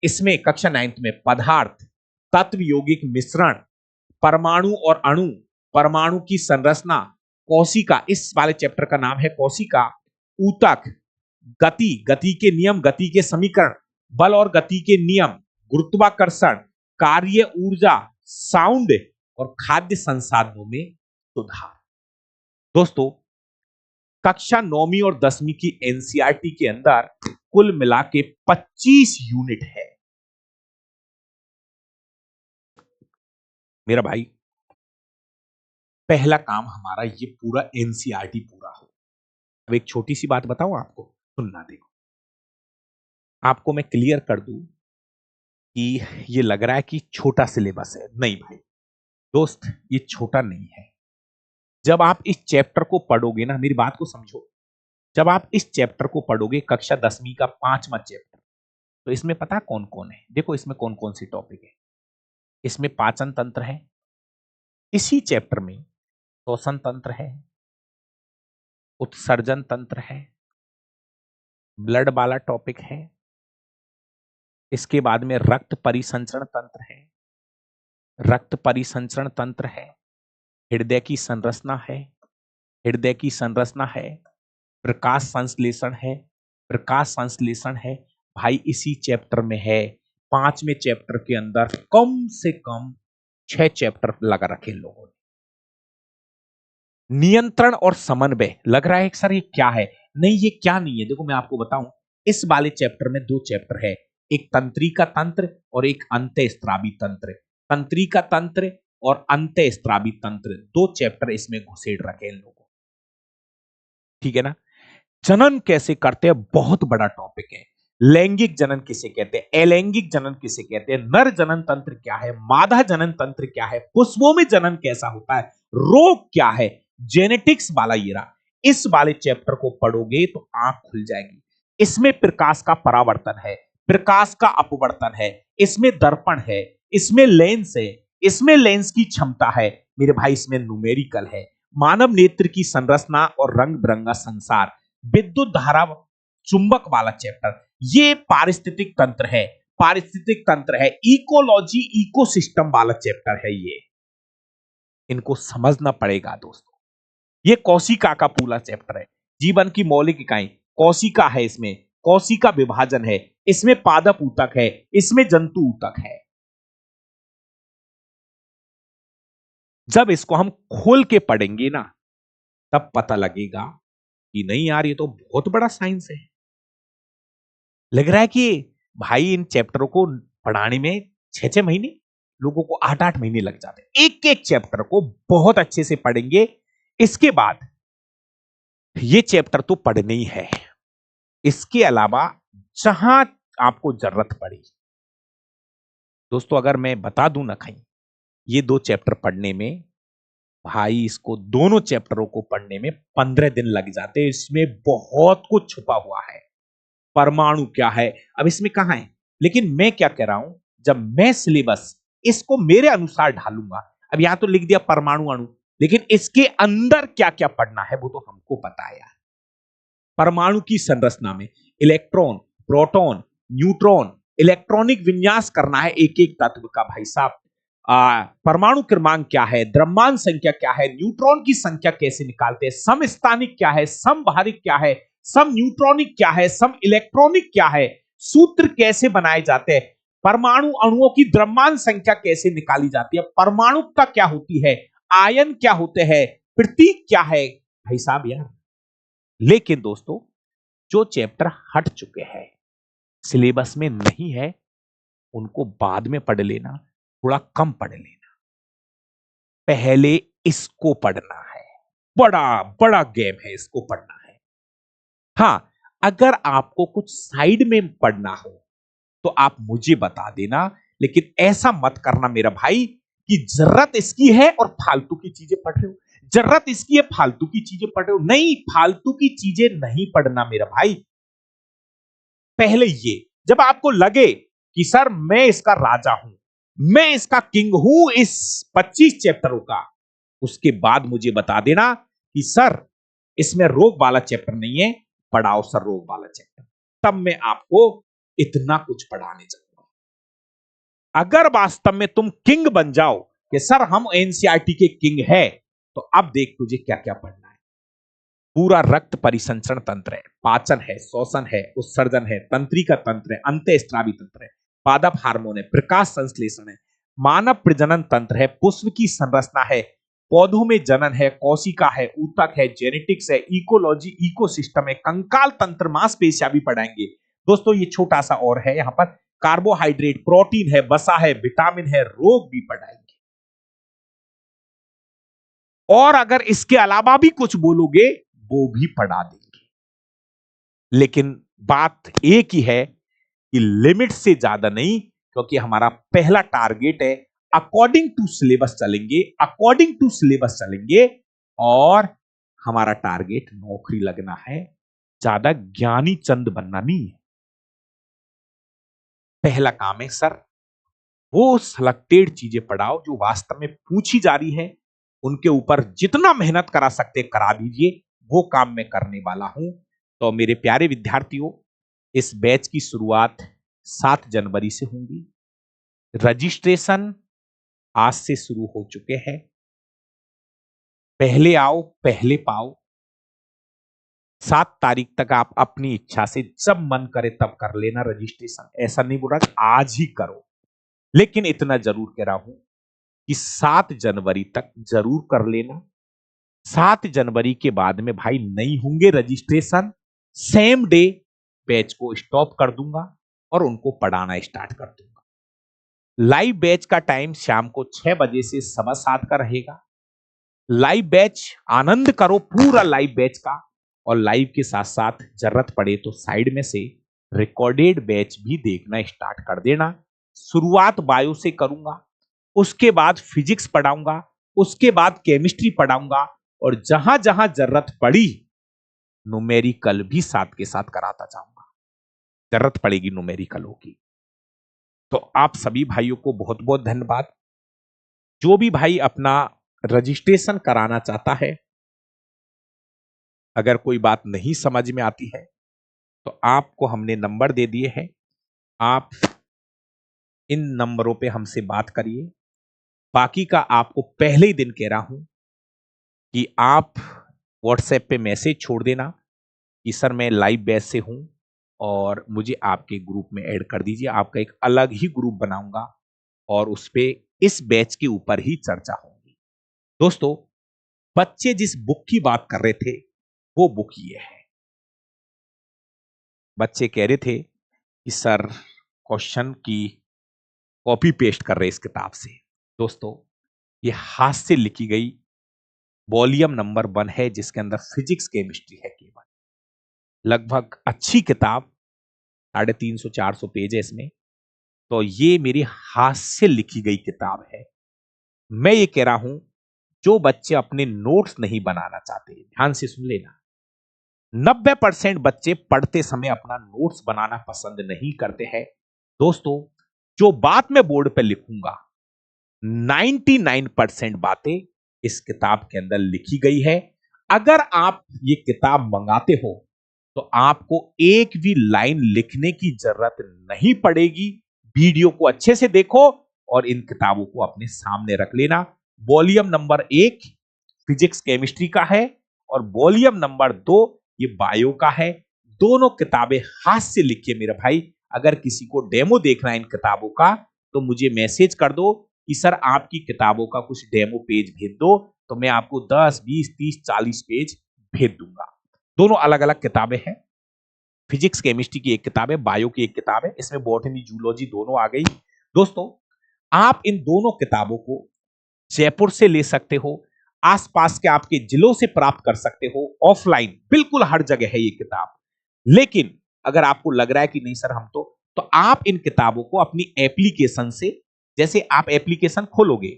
इसमें कक्षा 9th में पदार्थ, तत्व यौगिक मिश्रण, परमाणु और अणु, परमाणु की संरचना, कोशिका, इस वाले चैप्टर का नाम है कोशिका, ऊतक, गति, गति के नियम, गति के समीकरण, बल और गति के नियम, गुरुत्वाकर्षण, कार्य ऊर्जा, साउंड और खाद्य संसाधनों में सुधार। दोस्तों, कक्षा 9वीं और 10वीं की एनसीईआरटी के अंदर कुल मिला के 25 यूनिट है। मेरा भाई, पहला काम हमारा ये पूरा एनसीईआरटी पूरा हो। अब एक छोटी सी बात बताऊं आपको, सुनना देखो। आपको मैं क्लियर कर दूं कि ये लग रहा है कि छोटा सिलेबस है, नहीं भाई दोस्त, ये छोटा नहीं है। जब आप इस चैप्टर को पढ़ोगे ना, मेरी बात को समझो, जब आप इस चैप्टर को पढ़ोगे, कक्षा 10वीं का 5वां चैप्टर, तो इसमें पता कौन कौन है? देखो इसमें कौन कौन सी टॉपिक है। इसमें पाचन तंत्र है, इसी चैप्टर में श्वसन तंत्र है, उत्सर्जन तंत्र है, ब्लड वाला टॉपिक है, इसके बाद में रक्त परिसंचरण तंत्र है, रक्त परिसंचरण तंत्र है, हृदय की संरचना है, हृदय की संरचना है, प्रकाश संश्लेषण है, प्रकाश संश्लेषण है। भाई इसी चैप्टर में है। 5वें चैप्टर के अंदर कम से कम 6 चैप्टर लगा रखे लोगों ने। नियंत्रण और समन्वय, लग रहा है सर ये क्या है? नहीं, ये क्या नहीं है, देखो मैं आपको बताऊं। इस वाले चैप्टर में 2 चैप्टर है, एक तंत्रिका तंत्र और एक अंतःस्रावी तंत्र। तंत्रिका तंत्र और अंतःस्रावी तंत्र, 2 चैप्टर इसमें घुसेड़ रखे इन लोगों, ठीक है ना। जनन कैसे करते हैं, बहुत बड़ा टॉपिक है। लैंगिक जनन किसे कहते हैं, अलैंगिक जनन किसे कहते हैं, नर जनन तंत्र क्या है, मादा जनन तंत्र क्या है, पुष्पों में जनन कैसा होता है, रोग क्या है, जेनेटिक्स वाला ये रहा। इस वाले चैप्टर को पढ़ोगे तो आंख खुल जाएगी। इसमें प्रकाश का परावर्तन है, प्रकाश का अपवर्तन है, इसमें दर्पण है, इसमें लेंस है, इसमें लेंस की क्षमता है मेरे भाई, इसमें न्यूमेरिकल है, मानव नेत्र की संरचना और रंग बिरंगा संसार, विद्युत धारा, चुंबक वाला चैप्टर, ये पारिस्थितिक तंत्र है, पारिस्थितिक तंत्र है, इकोलॉजी इकोसिस्टम वाला चैप्टर है ये। इनको समझना पड़ेगा दोस्तों। ये कोशिका का पूरा चैप्टर है, जीवन की मौलिक इकाई कोशिका है, इसमें कोशिका विभाजन है, इसमें पादप ऊतक है, इसमें जंतु ऊतक है। जब इसको हम खोल के पढ़ेंगे ना, तब पता लगेगा कि नहीं यार, ये तो बहुत बड़ा साइंस है। लग रहा है कि भाई इन चैप्टरों को पढ़ाने में 6-6 महीने, लोगों को 8-8 महीने लग जाते हैं। एक एक चैप्टर को बहुत अच्छे से पढ़ेंगे, इसके बाद ये चैप्टर तो पढ़ने ही है। इसके अलावा जहां आपको जरूरत पड़ी, दोस्तों अगर मैं बता दूं ना कहीं, ये 2 चैप्टर पढ़ने में, भाई इसको दोनों चैप्टरों को पढ़ने में 15 दिन लग जाते हैं। इसमें बहुत कुछ छुपा हुआ है। परमाणु क्या है, अब इसमें कहां है, लेकिन मैं क्या कह रहा हूं, जब मैं सिलेबस इसको मेरे अनुसार ढालूंगा, अब यहां तो लिख दिया परमाणु अणु, लेकिन इसके अंदर क्या क्या पढ़ना है वो तो हमको पता है यार। परमाणु की संरचना में इलेक्ट्रॉन, प्रोटॉन, न्यूट्रॉन, इलेक्ट्रॉनिक विन्यास करना है एक एक तत्व का भाई साहब। परमाणु क्रमांक क्या है, द्रव्यमान संख्या क्या है, न्यूट्रॉन की संख्या कैसे निकालते हैं, समस्थानिक क्या है, समभारिक क्या है, सम न्यूट्रॉनिक क्या है, सम इलेक्ट्रॉनिक क्या है, सूत्र कैसे बनाए जाते हैं, परमाणु अणुओं की द्रव्यमान संख्या कैसे निकाली जाती है, परमाणुकता क्या होती है, आयन क्या होते हैं, प्रतीक क्या है, भाई साहब यार। लेकिन दोस्तों, जो चैप्टर हट चुके हैं, सिलेबस में नहीं है, उनको बाद में पढ़ लेना, थोड़ा कम पढ़ लेना, पहले इसको पढ़ना है। बड़ा बड़ा गेम है, इसको पढ़ना है। हां, अगर आपको कुछ साइड में पढ़ना हो तो आप मुझे बता देना, लेकिन ऐसा मत करना मेरा भाई कि जरूरत इसकी है और फालतू की चीजें पढ़ रहे हो, जरूरत इसकी है फालतू की चीजें पढ़ रहे हो। नहीं, फालतू की चीजें नहीं पढ़ना मेरा भाई। पहले ये, जब आपको लगे कि सर मैं इसका राजा हूं, मैं इसका किंग हूं इस 25 चैप्टरों का, उसके बाद मुझे बता देना कि सर इसमें रोग वाला चैप्टर नहीं है, पढ़ाओ सर रोग वाला चैप्टर। तब मैं आपको इतना कुछ पढ़ाने जाऊंगा। अगर वास्तव में तुम किंग बन जाओ कि सर हम एनसीईआरटी के किंग है, तो अब देख तुझे क्या क्या पढ़ना है। पूरा रक्त परिसंचरण तंत्र है, पाचन है, श्वसन है, उत्सर्जन है, तंत्रिका तंत्र है, अंतःस्रावी तंत्र है, पादप हार्मोन है, प्रकाश संश्लेषण है, मानव प्रजनन तंत्र है, पुष्प की संरचना है, पौधों में जनन है, कोशिका है, ऊतक है, जेनेटिक्स है, इकोलॉजी, इकोसिस्टम है, कंकाल तंत्र, मांसपेशियां भी पढ़ाएंगे। दोस्तों ये छोटा सा और है, यहां पर कार्बोहाइड्रेट, प्रोटीन है, वसा है, विटामिन है, रोग भी पढ़ाएंगे। और अगर इसके अलावा भी कुछ बोलोगे वो भी पढ़ा देंगे। लेकिन बात एक ही है कि लिमिट से ज्यादा नहीं, क्योंकि हमारा पहला टारगेट है अकॉर्डिंग टू सिलेबस चलेंगे, अकॉर्डिंग टू सिलेबस चलेंगे, और हमारा टारगेट नौकरी लगना है, ज्यादा ज्ञानी चंद बनना नहीं है। पहला काम है सर वो सिलेक्टेड चीजें पढ़ाओ जो वास्तव में पूछी जा रही है, उनके ऊपर जितना मेहनत करा सकते करा दीजिए, वो काम मैं करने वाला हूं। तो मेरे प्यारे विद्यार्थियों, इस बैच की शुरुआत 7 जनवरी से होगी। रजिस्ट्रेशन आज से शुरू हो चुके हैं। पहले आओ पहले पाओ। 7 तारीख तक आप अपनी इच्छा से जब मन करे तब कर लेना रजिस्ट्रेशन। ऐसा नहीं बोल रहा कि आज ही करो, लेकिन इतना जरूर कह रहा हूं कि 7 जनवरी तक जरूर कर लेना। 7 जनवरी के बाद में भाई नहीं होंगे रजिस्ट्रेशन, सेम डे बैच को स्टॉप कर दूंगा और उनको पढ़ाना स्टार्ट कर दूंगा। लाइव बैच का टाइम शाम को 6 बजे से 7:15 का रहेगा। लाइव बैच आनंद करो पूरा लाइव बैच का, और लाइव के साथ साथ जरूरत पड़े तो साइड में से रिकॉर्डेड बैच भी देखना स्टार्ट कर देना। शुरुआत बायो से करूंगा, उसके बाद फिजिक्स पढ़ाऊंगा, उसके बाद केमिस्ट्री पढ़ाऊंगा, और जहां जहां जरूरत पड़ी न्यूमेरिकल भी साथ के साथ कराता जाऊंगा। जरूरत पड़ेगी न्यूमेरिकलों की। तो आप सभी भाइयों को बहुत बहुत धन्यवाद। जो भी भाई अपना रजिस्ट्रेशन कराना चाहता है, अगर कोई बात नहीं समझ में आती है तो आपको हमने नंबर दे दिए हैं, आप इन नंबरों पे हमसे बात करिए। बाकी का आपको पहले ही दिन कह रहा हूं कि आप व्हाट्सएप पे मैसेज छोड़ देना कि सर मैं लाइव बैच से हूं और मुझे आपके ग्रुप में ऐड कर दीजिए। आपका एक अलग ही ग्रुप बनाऊंगा और उस पे इस बैच के ऊपर ही चर्चा होगी। दोस्तों, बच्चे जिस बुक की बात कर रहे थे वो बुक ये है। बच्चे कह रहे थे कि सर क्वेश्चन की कॉपी पेस्ट कर रहे इस किताब से। दोस्तों, ये हाथ से लिखी गई वॉल्यूम नंबर 1 है, जिसके अंदर फिजिक्स केमिस्ट्री है केवल। लगभग अच्छी किताब, 350-400 पेज है इसमें। तो ये मेरी हाथ से लिखी गई किताब है। मैं ये कह रहा हूं, जो बच्चे अपने नोट्स नहीं बनाना चाहते, ध्यान से सुन लेना, 90% बच्चे पढ़ते समय अपना नोट्स बनाना पसंद नहीं करते हैं। दोस्तों, जो बात मैं बोर्ड पे लिखूंगा 99% बातें इस किताब के अंदर लिखी गई है। अगर आप ये किताब मंगाते हो तो आपको एक भी लाइन लिखने की जरूरत नहीं पड़ेगी। वीडियो को अच्छे से देखो और इन किताबों को अपने सामने रख लेना। वॉल्यूम नंबर 1 फिजिक्स केमिस्ट्री का है और वॉल्यूम नंबर 2 ये बायो का है। दोनों किताबें हाथ से लिखिए मेरे भाई। अगर किसी को डेमो देखना है इन किताबों का तो मुझे मैसेज कर दो कि सर आपकी किताबों का कुछ डेमो पेज भेज दो, तो मैं आपको 10, 20, 30, 40 पेज भेज दूंगा। दोनों अलग अलग किताबें हैं। फिजिक्स केमिस्ट्री की एक किताब है, बायो की एक किताब है, इसमें बॉटनी जूलॉजी दोनों आ गई। दोस्तों, आप इन दोनों किताबों को जयपुर से ले सकते हो, आसपास के आपके जिलों से प्राप्त कर सकते हो, ऑफलाइन बिल्कुल हर जगह है ये किताब। लेकिन अगर आपको लग रहा है कि नहीं सर हम तो तो आप इन किताबों को अपनी एप्लीकेशन से, जैसे आप एप्लीकेशन खोलोगे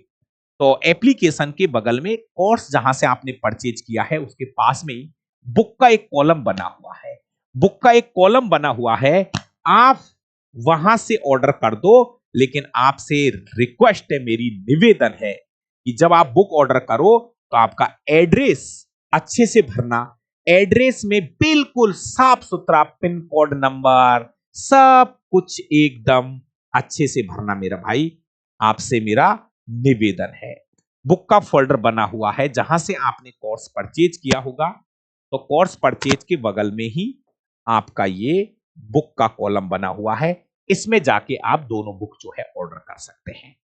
तो एप्लीकेशन के बगल में कोर्स जहां से आपने परचेज किया है उसके पास में ही बुक का एक कॉलम बना हुआ है। बुक का एक कॉलम बना हुआ है, आप वहां से ऑर्डर कर दो। लेकिन आपसे रिक्वेस्ट है, मेरी निवेदन है कि जब आप बुक ऑर्डर करो तो आपका एड्रेस अच्छे से भरना। एड्रेस में बिल्कुल साफ सुथरा पिन कोड नंबर सब कुछ एकदम अच्छे से भरना मेरा भाई, आपसे मेरा निवेदन है। बुक का फोल्डर बना हुआ है जहां से आपने कोर्स परचेज किया होगा, तो कोर्स परचेज के बगल में ही आपका ये बुक का कॉलम बना हुआ है। इसमें जाके आप दोनों बुक जो है ऑर्डर कर सकते हैं।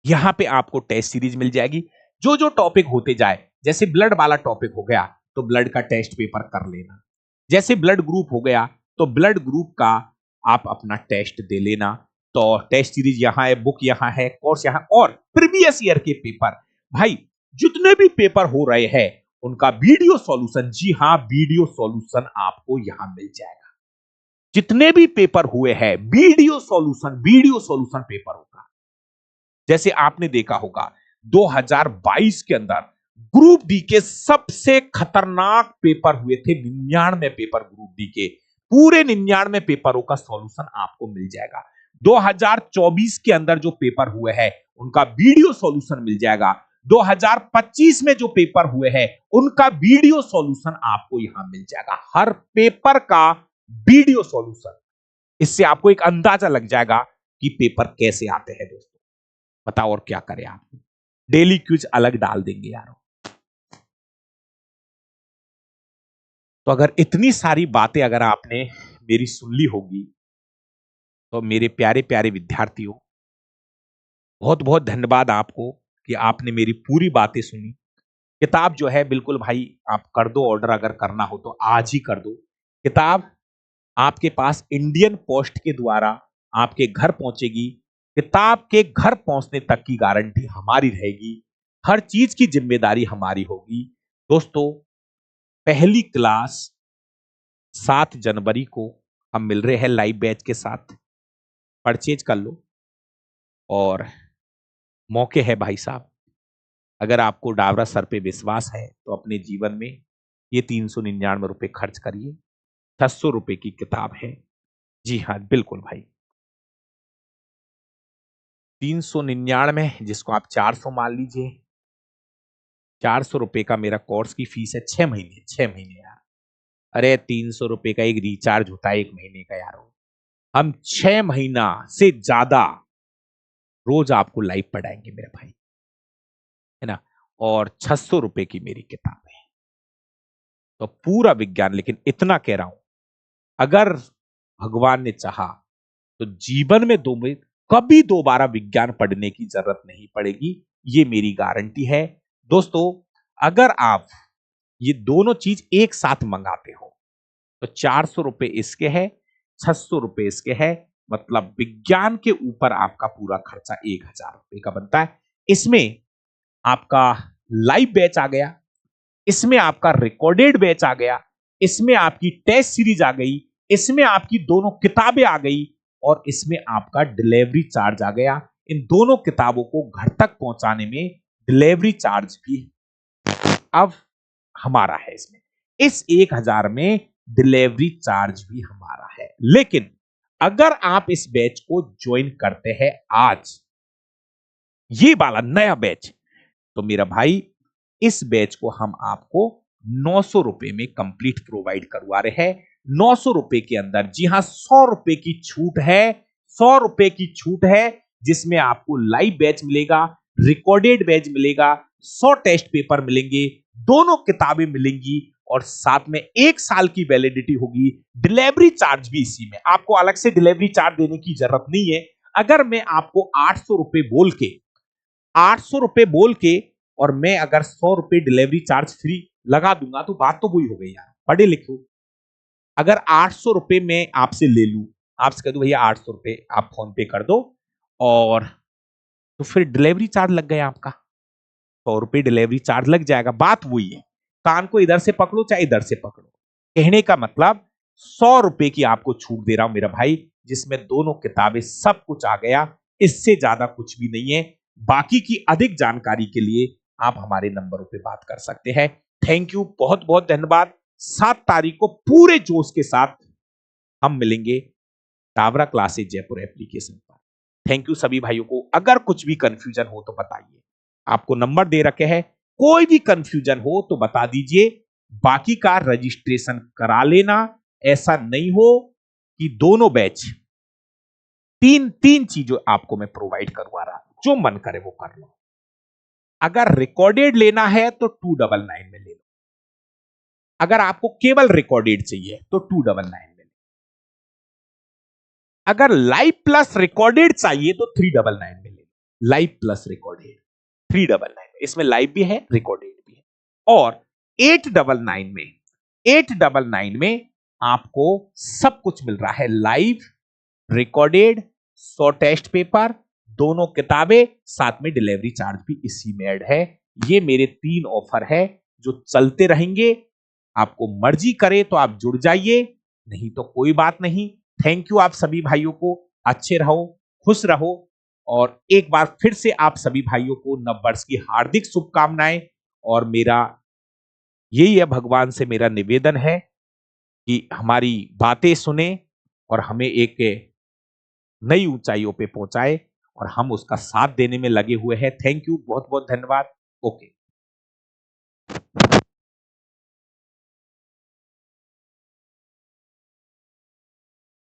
यहां पे आपको टेस्ट सीरीज मिल जाएगी, जो जो टॉपिक होते जाए, जैसे ब्लड वाला टॉपिक हो गया तो ब्लड का टेस्ट पेपर कर लेना, जैसे ब्लड ग्रुप हो गया तो ब्लड ग्रुप का आप अपना टेस्ट दे लेना। तो टेस्ट सीरीज यहां है, बुक यहां है, कोर्स यहां, और प्रीवियस ईयर के पेपर भाई जितने भी पेपर हो रहे हैं उनका वीडियो सॉल्यूशन, जी हां वीडियो सॉल्यूशन आपको यहां मिल जाएगा। जितने भी पेपर हुए हैं वीडियो सॉल्यूशन पेपर होगा। जैसे आपने देखा होगा 2022 के अंदर ग्रुप डी के सबसे खतरनाक पेपर हुए थे, 99 पेपर ग्रुप डी के, पूरे 99 पेपरों का सॉल्यूशन आपको मिल जाएगा। 2024 के अंदर जो पेपर हुए हैं उनका वीडियो सॉल्यूशन मिल जाएगा। 2025 में जो पेपर हुए हैं उनका वीडियो सॉल्यूशन आपको यहां मिल जाएगा। हर पेपर का वीडियो सॉल्यूशन, इससे आपको एक अंदाजा लग जाएगा कि पेपर कैसे आते हैं दोस्तों। बताओ और क्या करें, आप डेली क्विज अलग डाल देंगे यारों। तो अगर इतनी सारी बातें अगर आपने मेरी सुन ली होगी तो मेरे प्यारे प्यारे विद्यार्थियों, बहुत बहुत धन्यवाद आपको कि आपने मेरी पूरी बातें सुनी। किताब जो है बिल्कुल भाई आप कर दो ऑर्डर, अगर करना हो तो आज ही कर दो। किताब आपके पास इंडियन पोस्ट के द्वारा आपके घर पहुंचेगी। किताब के घर पहुंचने तक की गारंटी हमारी रहेगी, हर चीज की जिम्मेदारी हमारी होगी। दोस्तों, पहली क्लास 7 जनवरी को हम मिल रहे हैं लाइव बैच के साथ। परचेज कर लो और मौके है भाई साहब। अगर आपको डावरा सर पे विश्वास है तो अपने जीवन में ये 399 रुपए खर्च करिए। 600 रुपए की किताब है। जी हाँ बिल्कुल भाई, 399, जिसको आप 400 मान लीजिए। 400 रुपए का मेरा कोर्स की फीस है 6 महीने, 6 महीने यार। अरे 300 रुपए का एक रिचार्ज होता है 1 महीने का यारो। हम 6 महीना से ज्यादा रोज आपको लाइव पढ़ाएंगे मेरे भाई, है ना। और 600 रुपए की मेरी किताब है, तो पूरा विज्ञान। लेकिन इतना कह रहा हूं, अगर भगवान ने चाहा तो जीवन में कभी दोबारा विज्ञान पढ़ने की जरूरत नहीं पड़ेगी, ये मेरी गारंटी है। दोस्तों, अगर आप ये दोनों चीज एक साथ मंगाते हो तो 400 रुपए इसके है, 600 रुपए इसके है, मतलब विज्ञान के ऊपर आपका पूरा खर्चा 1000 रुपए का बनता है। इसमें आपका लाइव बैच आ गया, इसमें आपका रिकॉर्डेड बैच आ गया, इसमें आपकी टेस्ट सीरीज आ गई, इसमें आपकी दोनों किताबें आ गई, और इसमें आपका डिलीवरी चार्ज आ गया। इन दोनों किताबों को घर तक पहुंचाने में डिलीवरी चार्ज भी अब हमारा है। इसमें इस 1000 में डिलीवरी चार्ज भी हमारा है। लेकिन अगर आप इस बैच को ज्वाइन करते हैं आज, ये वाला नया बैच, तो मेरा भाई इस बैच को हम आपको 900 रुपए में कंप्लीट प्रोवाइड करवा रहे हैं। 900 रुपए के अंदर, जी हां 100 रुपए की छूट है, 100 रुपए की छूट है, जिसमें आपको लाइव बैच मिलेगा, रिकॉर्डेड बैच मिलेगा, 100 टेस्ट पेपर मिलेंगे, दोनों किताबें मिलेंगी, और साथ में 1 साल की वैलिडिटी होगी। डिलीवरी चार्ज भी इसी में, आपको अलग से डिलीवरी चार्ज देने की जरूरत नहीं है। अगर मैं आपको 800 रुपए बोल के, 800 रुपए बोल के, और मैं अगर 100 रुपए डिलीवरी चार्ज फ्री लगा दूंगा तो बात तो वही हो गई यार, पढ़े लिखो। अगर 800 रुपए मैं आपसे ले लूं, आपसे कह दूं भैया 800 रुपए आप फोन पे कर दो, और तो फिर डिलीवरी चार्ज लग गया आपका, 100 रुपए डिलीवरी चार्ज लग जाएगा। बात वही है, कान को इधर से पकड़ो चाहे इधर से पकड़ो। कहने का मतलब 100 रुपए की आपको छूट दे रहा हूं मेरा भाई। जिसमें दोनों किताबें सब कुछ आ गया, इससे ज्यादा कुछ भी नहीं है। बाकी की अधिक जानकारी के लिए आप हमारे नंबरों पे बात कर सकते हैं। थैंक यू, बहुत बहुत धन्यवाद। 7 तारीख को पूरे जोश के साथ हम मिलेंगे डावरा क्लासेज जयपुर एप्लीकेशन पर। थैंक यू सभी भाइयों को। अगर कुछ भी कंफ्यूजन हो तो बताइए, आपको नंबर दे रखे हैं, कोई भी कंफ्यूजन हो तो बता दीजिए। बाकी का रजिस्ट्रेशन करा लेना, ऐसा नहीं हो कि दोनों बैच तीन तीन चीजों आपको मैं प्रोवाइड करवा रहा हूं, जो मन करे वो कर लो। अगर रिकॉर्डेड लेना है तो 299 में ले लो, अगर आपको केवल रिकॉर्डेड चाहिए तो 299 में लो, अगर लाइव प्लस रिकॉर्डेड चाहिए तो 399 में ले लो। लाइव प्लस रिकॉर्डेड 399 में, इसमें लाइव भी है रिकॉर्डेड भी है। और 899 में आपको सब कुछ मिल रहा है, लाइव, रिकॉर्डेड, 100 टेस्ट पेपर, दोनों किताबें, साथ में डिलीवरी चार्ज भी इसी में ऐड है। ये मेरे 3 ऑफर है जो चलते रहेंगे। आपको मर्जी करे तो आप जुड़ जाइए, नहीं तो कोई बात नहीं। थैंक यू आप सभी भाइयों को। अच्छे रहो, खुश रहो, और एक बार फिर से आप सभी भाइयों को नववर्ष की हार्दिक शुभकामनाएं। और मेरा यही है, भगवान से मेरा निवेदन है कि हमारी बातें सुने और हमें एक नई ऊंचाइयों पे पहुंचाए, और हम उसका साथ देने में लगे हुए हैं। थैंक यू, बहुत बहुत धन्यवाद। ओके।